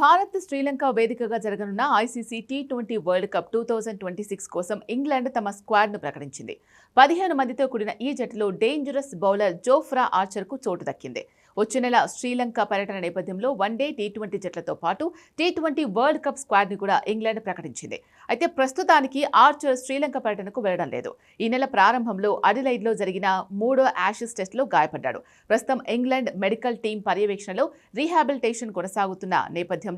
భారత్ శ్రీలంక వేదికగా జరగనున్న ICC T20 world cup 2026 కోసం ఇంగ్లాండ్ తమ స్క్వాడ్ను ప్రకటించింది. 15 మందితో కూడిన ఈ జట్టులో డేంజరస్ బౌలర్ జోఫ్రా ఆర్చర్కు చోటు దక్కింది. వచ్చే నెల శ్రీలంక పర్యటన నేపథ్యంలో వన్డే టీ20 జట్లతో పాటు టీ20 వరల్డ్ కప్ స్క్వాడ్ని కూడా ఇంగ్లాండ్ ప్రకటించింది. అయితే ప్రస్తుతానికి ఆర్చర్ శ్రీలంక పర్యటనకు వెళ్లడం లేదు. ఈ నెల ప్రారంభంలో అడిలైడ్లో జరిగిన 3వ యాషెస్ టెస్టులో గాయపడ్డాడు. ప్రస్తుతం ఇంగ్లాండ్ మెడికల్ టీం పర్యవేక్షణలో రీహాబిలిటేషన్ కొనసాగుతున్న నేపథ్యంలో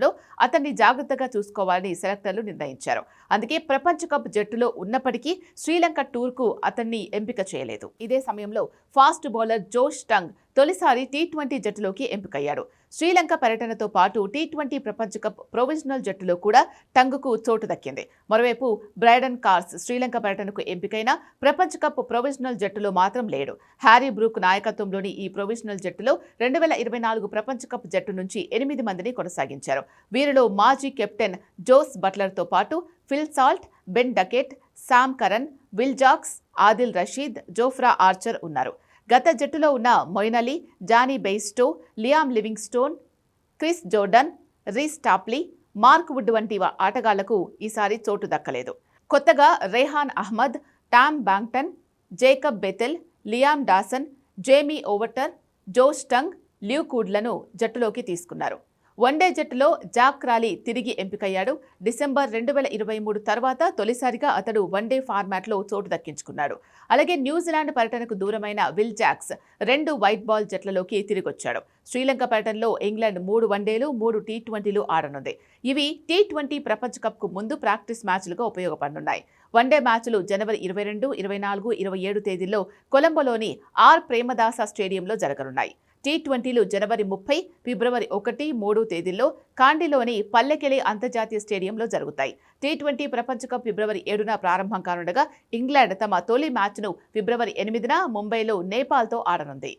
అతన్ని జాగ్రత్తగా చూసుకోవాలని సెలెక్టర్లు నిర్ణయించారు. అందుకే ప్రపంచ కప్ జట్టులో ఉన్నప్పటికీ శ్రీలంక టూర్కు అతన్ని ఎంపిక చేయలేదు. ఇదే సమయంలో ఫాస్ట్ బౌలర్ జోష్ టంగ్ తొలిసారి టీ20 జట్టులోకి ఎంపికయ్యాడు. శ్రీలంక పర్యటనతో పాటు టీ20 ప్రపంచ కప్ ప్రొవిజనల్ జట్టులో కూడా టంగ్కు చోటు దక్కింది. మరోవైపు బ్రైడన్ కార్స్ శ్రీలంక పర్యటనకు ఎంపికైన ప్రపంచ కప్ ప్రొవిజనల్ జట్టులో మాత్రం లేడు. హ్యారీ బ్రూక్ నాయకత్వంలోని ఈ ప్రొవిజనల్ జట్టులో 2024 ప్రపంచ కప్ జట్టు నుంచి 8 మందిని కొనసాగించారు. వీరిలో మాజీ కెప్టెన్ జోస్ బట్లర్తో పాటు Phil Salt, Ben Duckett, Sam Curran, Will Jacks, Adil Rashid, Jofra Archer ఉన్నారు. గత జట్టులో ఉన్న Moeen Ali, Jonny Bairstow, Liam Livingstone, Chris Jordan, Reece Topley, Mark Wood వంటి ఆటగాళ్లకు ఈసారి చోటు దక్కలేదు. కొత్తగా Rehan Ahmed, Tom Banton, Jacob Bethell, Liam Dawson, Jamie Overton, Josh Tongue, Luke వుడ్లను జట్టులోకి తీసుకున్నారు. వన్డే జట్టులో జాక్ క్రాలీ తిరిగి ఎంపికయ్యాడు. డిసెంబర్ 2023 తర్వాత తొలిసారిగా అతడు వన్డే ఫార్మాట్లో చోటు దక్కించుకున్నాడు. అలాగే న్యూజిలాండ్ పర్యటనకు దూరమైన విల్ జాక్స్ 2 వైట్ బాల్ జట్లలోకి తిరిగొచ్చాడు. శ్రీలంక పర్యటనలో ఇంగ్లాండ్ 3 వన్డేలు, 3 టీ20లు ఆడనుంది. ఇవి టీ20 ప్రపంచ కప్కు ముందు ప్రాక్టీస్ మ్యాచ్లుగా ఉపయోగపడనున్నాయి. వన్డే మ్యాచ్లు జనవరి 22, 24, 27 తేదీల్లో కొలంబోలోని ఆర్ ప్రేమదాస స్టేడియంలో జరగనున్నాయి. టీ20లు జనవరి 30, ఫిబ్రవరి 1, 3 తేదీల్లో కాండిలోని పల్లెకెలి అంతర్జాతీయ స్టేడియంలో జరుగుతాయి. టీ20 ప్రపంచ కప్ ఫిబ్రవరి 7న ప్రారంభం కానుండగా ఇంగ్లాండ్ తమ తొలి మ్యాచ్ను ఫిబ్రవరి 8న ముంబైలో నేపాల్తో ఆడనుంది.